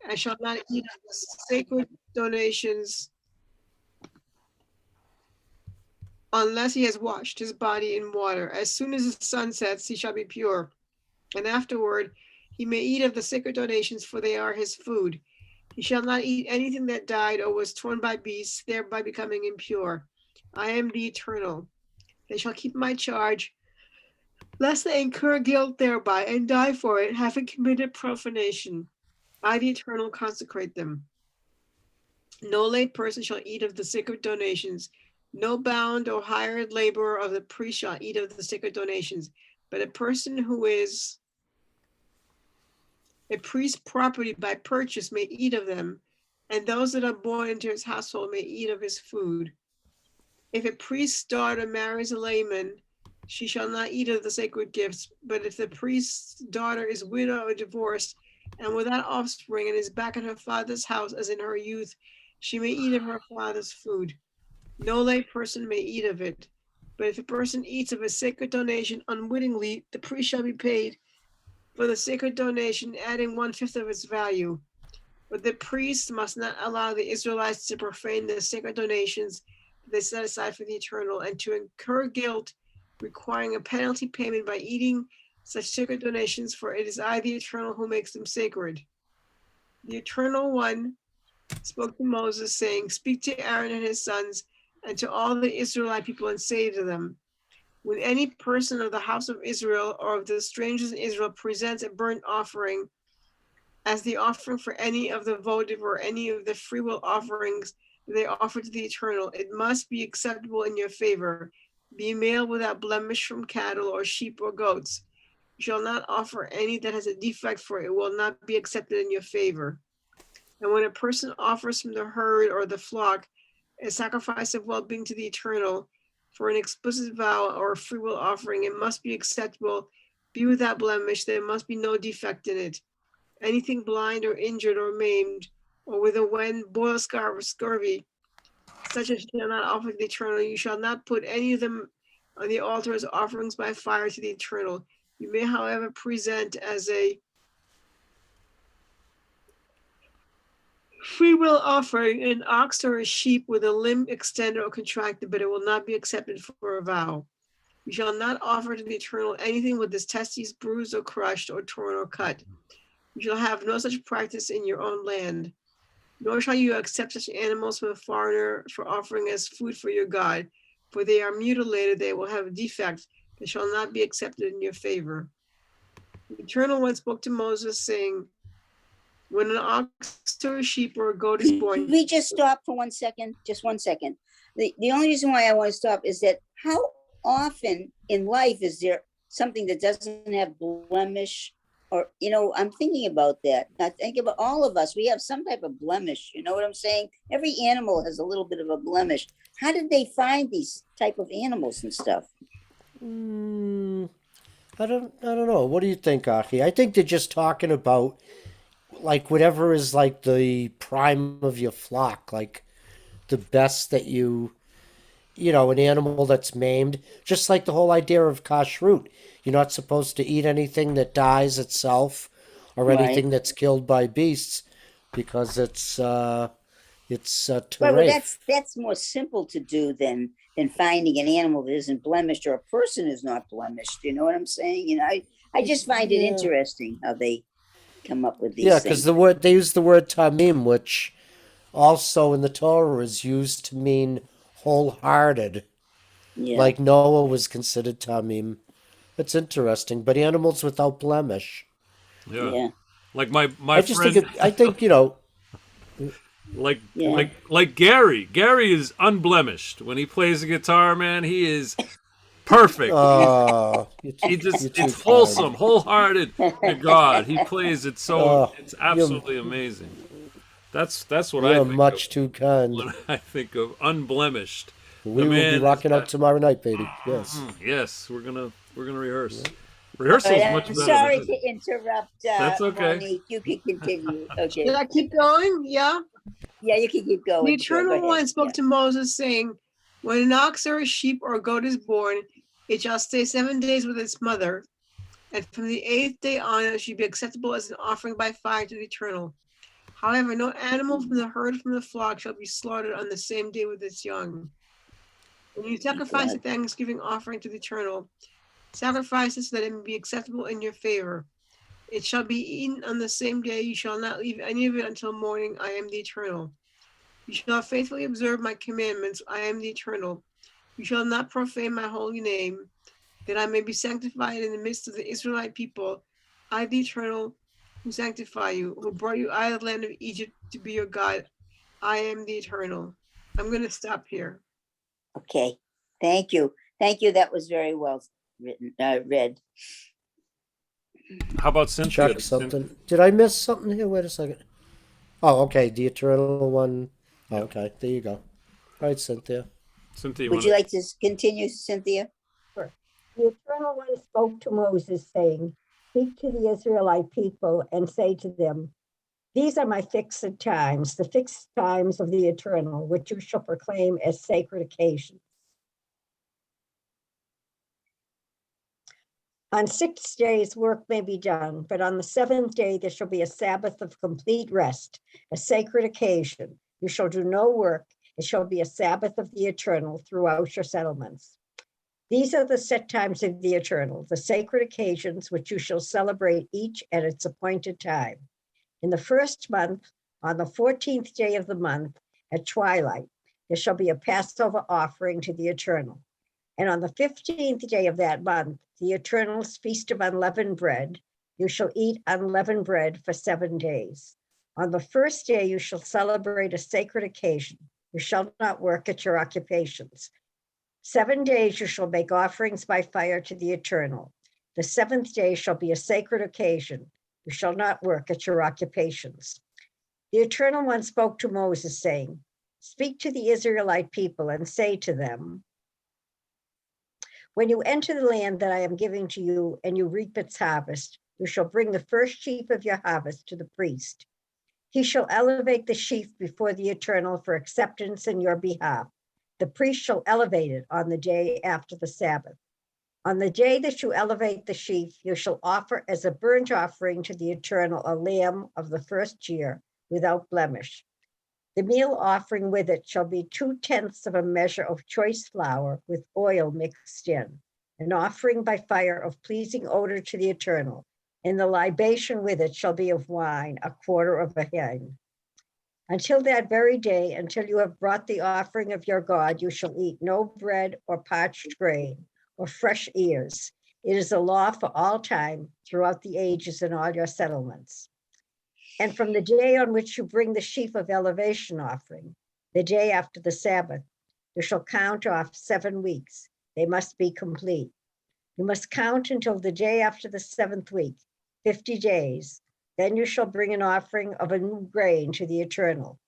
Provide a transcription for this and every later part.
and shall not eat of the sacred donations unless he has washed his body in water. As soon as the sun sets, he shall be pure. And afterward, he may eat of the sacred donations, for they are his food. He shall not eat anything that died or was torn by beasts, thereby becoming impure. I am the Eternal. They shall keep my charge, lest they incur guilt thereby and die for it, having committed profanation. I, the Eternal, consecrate them. No lay person shall eat of the sacred donations. No bound or hired laborer of the priest shall eat of the sacred donations. But a person who is a priest's property by purchase may eat of them, and those that are born into his household may eat of his food. If a priest's daughter marries a layman, she shall not eat of the sacred gifts. But if the priest's daughter is widowed or divorced and without offspring and is back at her father's house as in her youth, she may eat of her father's food. No lay person may eat of it. But if a person eats of a sacred donation unwittingly, the priest shall be paid for the sacred donation, adding 1/5 of its value. But the priest must not allow the Israelites to profane the sacred donations they set aside for the Eternal, and to incur guilt, requiring a penalty payment by eating such sacred donations, for it is I, the Eternal, who makes them sacred. The Eternal One spoke to Moses, saying, speak to Aaron and his sons, and to all the Israelite people, and say to them, when any person of the house of Israel or of the strangers in Israel presents a burnt offering as the offering for any of the votive or any of the freewill offerings they offer to the Eternal, it must be acceptable in your favor. Be male without blemish from cattle or sheep or goats. You shall not offer any that has a defect, for it will not be accepted in your favor. And when a person offers from the herd or the flock a sacrifice of well-being to the Eternal for an explicit vow or a freewill offering, it must be acceptable, be without blemish, there must be no defect in it. Anything blind or injured or maimed, or with a wen, boil, scar, or scurvy, such as shall not offer to the Eternal, you shall not put any of them on the altar as offerings by fire to the Eternal. You may, however, present as a free will offering an ox or a sheep with a limb extended or contracted, but it will not be accepted for a vow. You shall not offer to the Eternal anything with its testes bruised or crushed or torn or cut. You shall have no such practice in your own land. Nor shall you accept such animals from a foreigner for offering as food for your God, for they are mutilated, they will have defects, they shall not be accepted in your favor. The Eternal One spoke to Moses, saying, when an ox or a sheep or a goat is born. Could we just stop for 1 second? Just 1 second. The only reason why I want to stop is that how often in life is there something that doesn't have blemish? Or, I'm thinking about that. I think about all of us. We have some type of blemish. You know what I'm saying? Every animal has a little bit of a blemish. How did they find these type of animals and stuff? I don't know. What do you think, Aki? I think they're just talking about like whatever is like the prime of your flock, like the best that an animal that's maimed, just like the whole idea of kashrut. You're not supposed to eat anything that dies itself or anything that's killed by beasts because it's Right, well, that's more simple to do than finding an animal that isn't blemished or a person is not blemished. You know what I'm saying? I just find it interesting how they come up with these things. because they use the word tamim, which also in the Torah is used to mean wholehearted. Yeah. Like Noah was considered tamim. It's interesting, but animals without blemish. Yeah. Like my I just friend. I think like Gary. Gary is unblemished when he plays the guitar. Man, he is perfect. It's wholesome, wholehearted to God. He plays it so it's absolutely amazing. That's what I think. You're much too kind. When I think of unblemished. We will be rocking out tomorrow night, baby. Yes. Yes, we're gonna rehearse. Rehearsal is much better. Sorry to interrupt. That's okay. Monique. You can continue. Okay. Did I keep going? Yeah. Yeah, you can keep going. The Eternal One spoke to Moses, saying, when an ox or a sheep or a goat is born, it shall stay 7 days with its mother, and from the 8th day on it should be acceptable as an offering by fire to the Eternal. However, no animal from the herd from the flock shall be slaughtered on the same day with its young. When you sacrifice a thanksgiving offering to the Eternal, sacrifice it so that it may be acceptable in your favor. It shall be eaten on the same day. You shall not leave any of it until morning. I am the Eternal. You shall faithfully observe my commandments. I am the Eternal. You shall not profane my holy name, that I may be sanctified in the midst of the Israelite people. I, the Eternal, who sanctify you, who brought you out of the land of Egypt to be your God. I am the Eternal. I'm going to stop here. Okay, thank you. Thank you. That was very well written, read. How about Cynthia? Check something. Did I miss something here? Wait a second. Oh, okay. The eternal one. Oh, okay, there you go. All right, Cynthia. Cynthia, Would you like to continue, Cynthia? Sure. The Eternal One spoke to Moses, saying, "Speak to the Israelite people and say to them, these are my fixed times, the fixed times of the Eternal, which you shall proclaim as sacred occasions. On 6 days work may be done, but on the seventh day there shall be a Sabbath of complete rest, a sacred occasion. You shall do no work. It shall be a Sabbath of the Eternal throughout your settlements. These are the set times of the Eternal, the sacred occasions which you shall celebrate each at its appointed time. In the first month, on the 14th day of the month, at twilight, there shall be a Passover offering to the Eternal. And on the 15th day of that month, the Eternal's feast of unleavened bread, you shall eat unleavened bread for 7 days. On the first day, you shall celebrate a sacred occasion. You shall not work at your occupations. 7 days you shall make offerings by fire to the Eternal. The seventh day shall be a sacred occasion. You shall not work at your occupations. The Eternal One spoke to Moses, saying, speak to the Israelite people and say to them, when you enter the land that I am giving to you and you reap its harvest, you shall bring the first sheaf of your harvest to the priest. He shall elevate the sheaf before the Eternal for acceptance in your behalf. The priest shall elevate it on the day after the Sabbath. On the day that you elevate the sheaf, you shall offer as a burnt offering to the Eternal a lamb of the first year without blemish. The meal offering with it shall be 2/10 of a measure of choice flour with oil mixed in, an offering by fire of pleasing odor to the Eternal. And the libation with it shall be of wine, 1/4 of a hin. Until that very day, until you have brought the offering of your God, you shall eat no bread or parched grain or fresh ears. It is a law for all time throughout the ages in all your settlements. And from the day on which you bring the sheaf of elevation offering, the day after the Sabbath, you shall count off 7 weeks. They must be complete. You must count until the day after the 7th week, 50 days. Then you shall bring an offering of a new grain to the Eternal.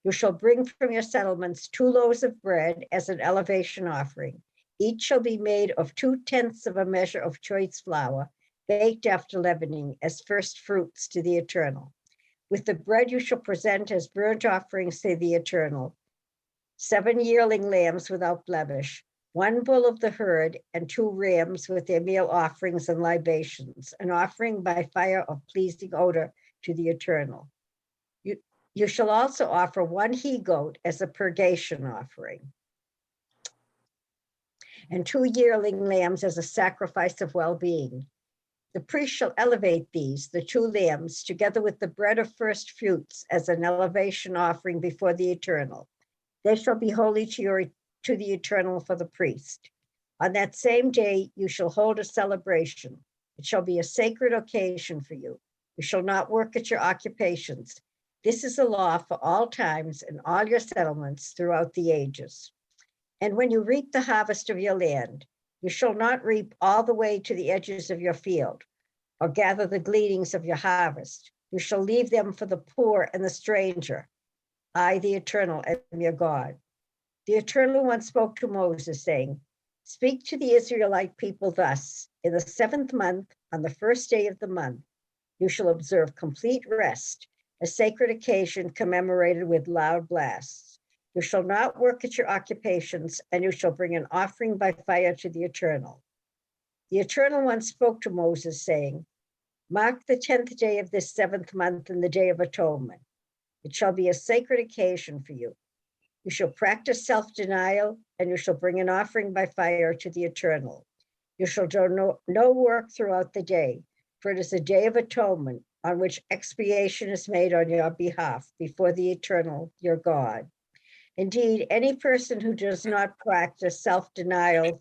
You shall bring from your settlements 2 loaves of bread as an elevation offering. Each shall be made of 2/10 of a measure of choice flour, baked after leavening as first fruits to the Eternal. With the bread you shall present as burnt offerings to the Eternal 7 yearling lambs without blemish, 1 bull of the herd, and 2 rams with their meal offerings and libations, an offering by fire of pleasing odor to the Eternal. You shall also offer 1 he-goat as a purgation offering, and 2 yearling lambs as a sacrifice of well-being. The priest shall elevate these, the 2 lambs, together with the bread of first fruits as an elevation offering before the Eternal. They shall be holy to the Eternal for the priest. On that same day, you shall hold a celebration. It shall be a sacred occasion for you. You shall not work at your occupations. This is a law for all times and all your settlements throughout the ages. And when you reap the harvest of your land, you shall not reap all the way to the edges of your field, or gather the gleanings of your harvest. You shall leave them for the poor and the stranger. I, the Eternal, am your God. The Eternal One spoke to Moses, saying, speak to the Israelite people thus, in the 7th month, on the first day of the month, you shall observe complete rest, a sacred occasion commemorated with loud blasts. You shall not work at your occupations, and you shall bring an offering by fire to the Eternal. The Eternal One spoke to Moses, saying, mark the 10th day of this 7th month and the Day of Atonement. It shall be a sacred occasion for you. You shall practice self-denial, and you shall bring an offering by fire to the Eternal. You shall do no work throughout the day, for it is a day of atonement on which expiation is made on your behalf before the Eternal, your God. Indeed, any person who does not practice self-denial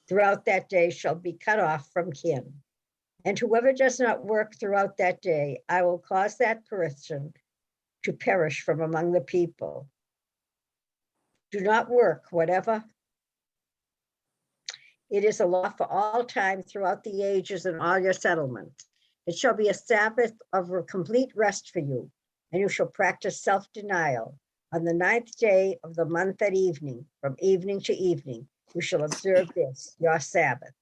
throughout that day shall be cut off from kin. And whoever does not work throughout that day, I will cause that person to perish from among the people. Do not work, whatever. It is a law for all time throughout the ages and all your settlements. It shall be a Sabbath of a complete rest for you, and you shall practice self-denial. On the 9th day of the month at evening, from evening to evening, you shall observe this, your Sabbath.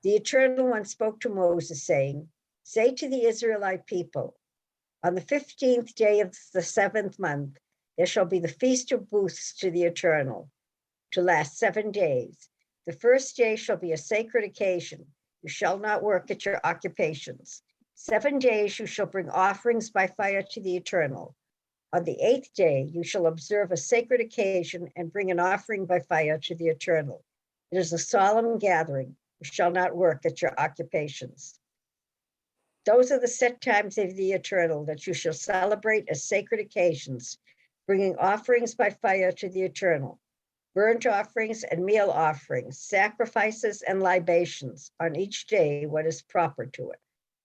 The Eternal One spoke to Moses, saying, say to the Israelite people, on the 15th day of the 7th month, there shall be the Feast of Booths to the Eternal, to last 7 days. The first day shall be a sacred occasion. You shall not work at your occupations. 7 days you shall bring offerings by fire to the Eternal. On the 8th day you shall observe a sacred occasion and bring an offering by fire to the Eternal. It is a solemn gathering. You shall not work at your occupations. Those are the set times of the Eternal that you shall celebrate as sacred occasions, bringing offerings by fire to the Eternal, burnt offerings and meal offerings, sacrifices and libations on each day what is proper to it,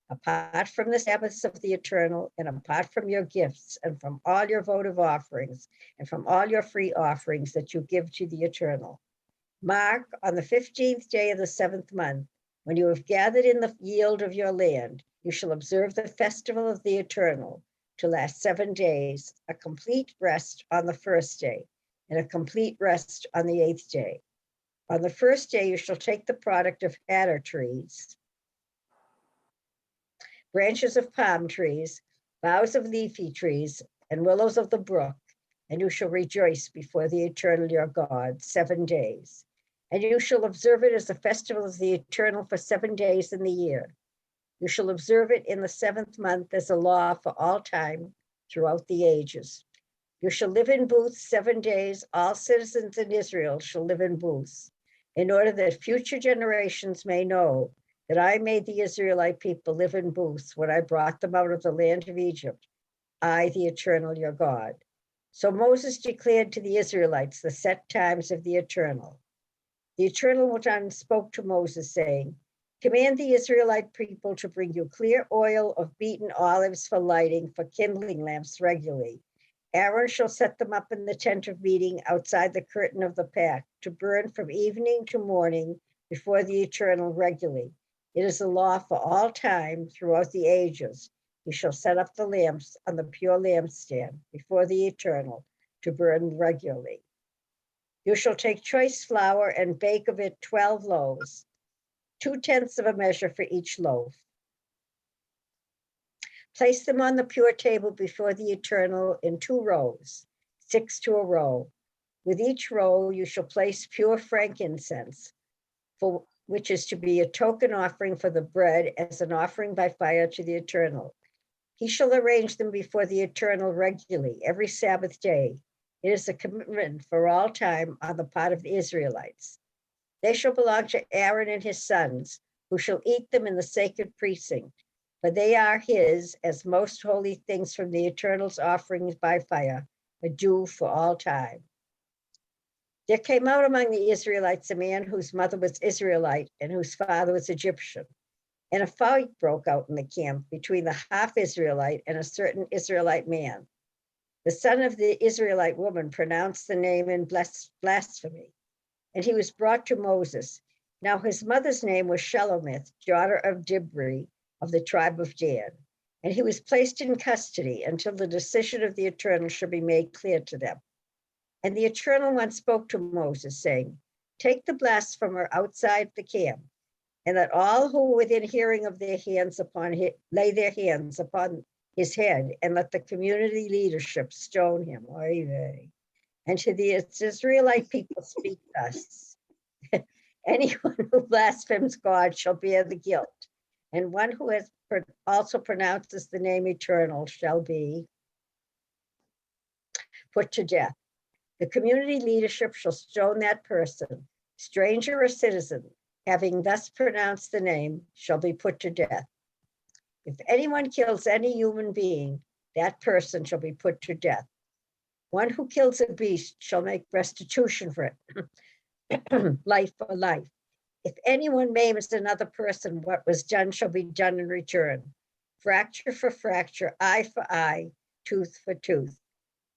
apart from the Sabbaths of the Eternal, and apart from your gifts, and from all your votive offerings, and from all your free offerings that you give to the Eternal. Mark, on the 15th day of the 7th month, when you have gathered in the yield of your land, you shall observe the festival of the Eternal to last 7 days, a complete rest on the first day, and a complete rest on the 8th day. On the first day, you shall take the product of adder trees, branches of palm trees, boughs of leafy trees, and willows of the brook, and you shall rejoice before the Eternal your God 7 days. And you shall observe it as a festival of the Eternal for 7 days in the year. You shall observe it in the 7th month as a law for all time throughout the ages. You shall live in booths 7 days. All citizens in Israel shall live in booths, in order that future generations may know that I made the Israelite people live in booths when I brought them out of the land of Egypt, I, the Eternal your God. So Moses declared to the Israelites the set times of the Eternal. The Eternal One spoke to Moses, saying, command the Israelite people to bring you clear oil of beaten olives for lighting for kindling lamps regularly. Aaron shall set them up in the tent of meeting outside the curtain of the pack to burn from evening to morning before the Eternal regularly. It is a law for all time throughout the ages. You shall set up the lamps on the pure lampstand before the Eternal to burn regularly. You shall take choice flour and bake of it 12 loaves, 2/10 of a measure for each loaf. Place them on the pure table before the Eternal in 2 rows, 6 to a row. With each row you shall place pure frankincense, for which is to be a token offering for the bread as an offering by fire to the Eternal. He shall arrange them before the Eternal regularly every Sabbath day. It is a commitment for all time on the part of the Israelites. They shall belong to Aaron and his sons, who shall eat them in the sacred precinct, for they are his as most holy things from the Eternal's offerings by fire, a due for all time. There came out among the Israelites a man whose mother was Israelite and whose father was Egyptian. And a fight broke out in the camp between the half-Israelite and a certain Israelite man. The son of the Israelite woman pronounced the name in blasphemy, and he was brought to Moses. Now his mother's name was Shelomith, daughter of Dibri of the tribe of Dan, and he was placed in custody until the decision of the Eternal should be made clear to them. And the Eternal One spoke to Moses, saying, take the blasphemer outside the camp, and let all who within hearing of their hands lay their hands upon his head, and let the community leadership stone him. Oy vey. And to the Israelite people speak thus. Anyone who blasphemes God shall bear the guilt, and one who has also pronounces the name eternal shall be put to death. The community leadership shall stone that person, stranger or citizen, having thus pronounced the name, shall be put to death. If anyone kills any human being, that person shall be put to death. One who kills a beast shall make restitution for it, life for life. If anyone maims another person, what was done shall be done in return. Fracture for fracture, eye for eye, tooth for tooth.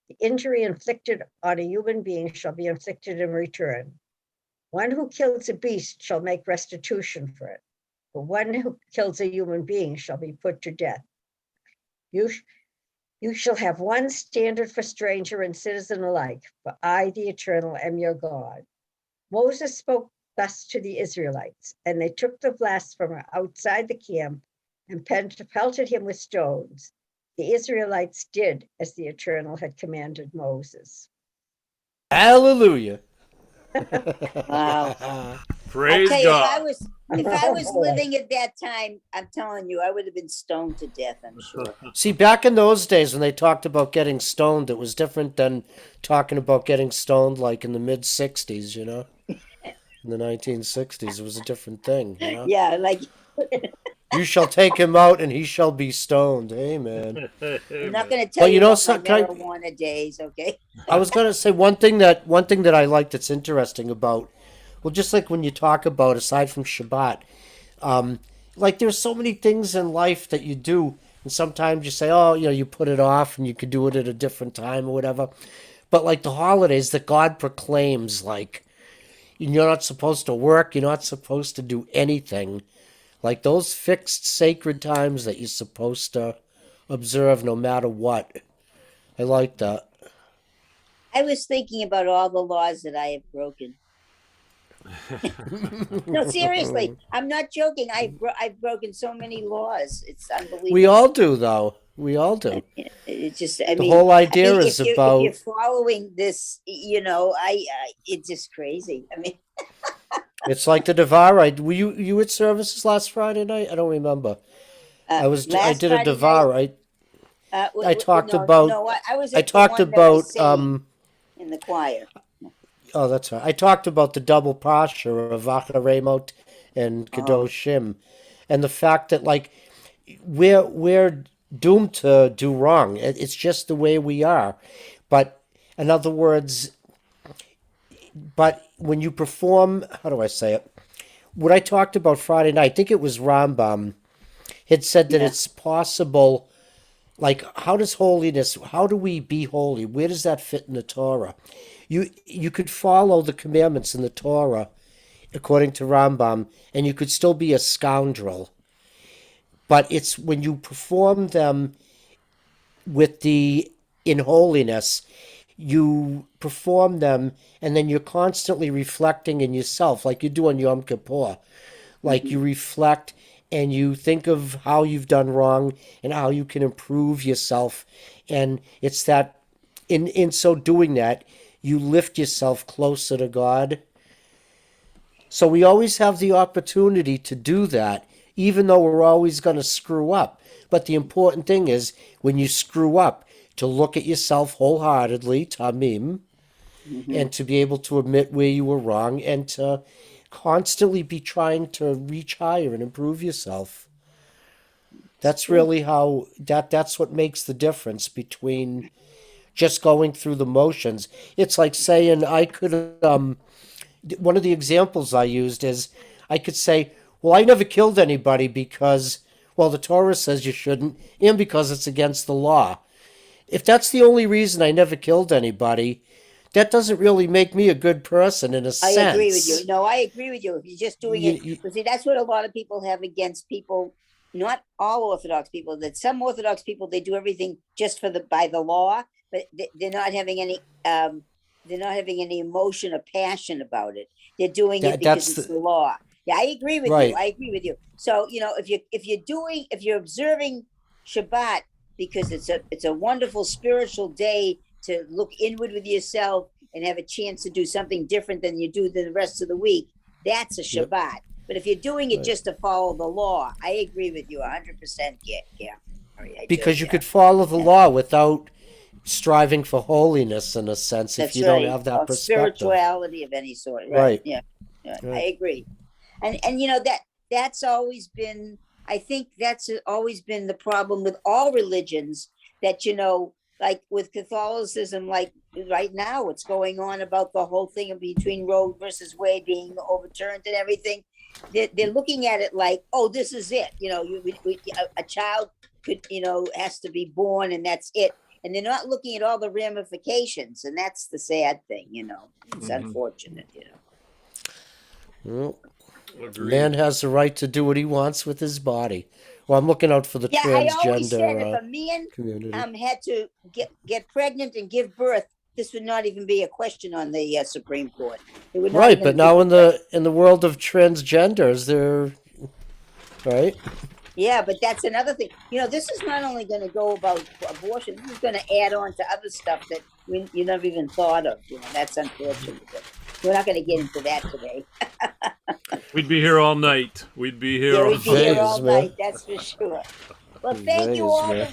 The injury inflicted on a human being shall be inflicted in return. One who kills a beast shall make restitution for it. But one who kills a human being shall be put to death. You shall have one standard for stranger and citizen alike, for I, the Eternal, am your God. Moses spoke thus to the Israelites, and they took the blasphemer outside the camp and pelted him with stones. The Israelites did as the Eternal had commanded Moses. Hallelujah. Wow. Praise I tell you, God. if I was living at that time, I'm telling you, I would have been stoned to death, I'm sure. See, back in those days when they talked about getting stoned, it was different than talking about getting stoned like in the mid-60s, you know? In the 1960s, it was a different thing, you know? Yeah, like You shall take him out and he shall be stoned. Amen. I'm not going to tell But you you know, about my some- marijuana days, okay? I was going to say one thing that I like that's interesting about, well, just like when you talk about, aside from Shabbat, like there's so many things in life that you do, and sometimes you say, oh, you know, you put it off and you could do it at a different time or whatever. But like the holidays that God proclaims, like, you're not supposed to work, you're not supposed to do anything. Like those fixed sacred times that you're supposed to observe no matter what. I like that. I was thinking about all the laws that I have broken. No, seriously, I'm not joking. I've broken so many laws. It's unbelievable. We all do, though. We all do. It's just, I The mean, whole idea is if about. you're following this, you know, it's just crazy. I mean, It's like the Devar. Were you at services last Friday night? I don't remember. I did a Devar. Right? I talked about. No, I was. I At talked the one that I about. sang in the choir. Oh, that's right. I talked about the double parsha of Acharemot and Oh. Kedoshim, and the fact that like we're doomed to do wrong. It's just the way we are. But in other words, but when you perform, how do I say it? What I talked about Friday night, I think it was Rambam, had said that Yeah. it's possible. Like, how do we be holy? Where does that fit in the Torah? You could follow the commandments in the Torah, according to Rambam, and you could still be a scoundrel. But it's when you perform them in holiness, you perform them, and then you're constantly reflecting in yourself, like you do on Yom Kippur. Like you reflect and you think of how you've done wrong and how you can improve yourself. And it's that in so doing that, you lift yourself closer to God. So we always have the opportunity to do that, even though we're always going to screw up. But the important thing is, when you screw up, to look at yourself wholeheartedly, tamim, and to be able to admit where you were wrong and to constantly be trying to reach higher and improve yourself. That's really how, that's what makes the difference between just going through the motions. It's like saying I could, one of the examples I used is I could say, well, I never killed anybody because, well, the Torah says you shouldn't, and because it's against the law. If that's the only reason I never killed anybody, that doesn't really make me a good person in a sense. I agree with you. No, I agree with you. If you're just doing it, but see, that's what a lot of people have against people. Not all Orthodox people. That some Orthodox people, they do everything just by the law, but they're not having any. They're not having any emotion or passion about it. They're doing it because it's the law. Yeah, I agree with you. I agree with you. So if you're observing Shabbat because it's a wonderful spiritual day to look inward with yourself and have a chance to do something different than you do the rest of the week, that's a Shabbat. But if you're doing it just to follow the law, I agree with you 100%, Gary. Because you could follow the law without striving for holiness in a sense if That's you right. don't have that Or perspective. spirituality of any sort. Right. Yeah. Right. I agree. And you know that's always been, I think that's always been the problem with all religions, that, you know, like with Catholicism, like right now what's going on about the whole thing between Roe versus Wade being overturned and everything. They're looking at it like, oh, this is it. You know, a child could, you know, has to be born and that's it. And they're not looking at all the ramifications. And that's the sad thing, you know. It's unfortunate, you know. Well, man has the right to do what he wants with his body. Well, I'm looking out for the I always said if transgender a man community. had to get pregnant and give birth, this would not even be a question on the Supreme Court. It would not Right, even but be now a in the world of transgenders, they're right. Yeah, but that's another thing. You know, this is not only going to go about abortion, this is going to add on to other stuff that you never even thought of. You know, that's unfortunate. But we're not going to get into that today. We'd be here all night. We'd be here all We'd be here all Jeez, man. night, that's for sure. Well, thank you Jeez, all man. for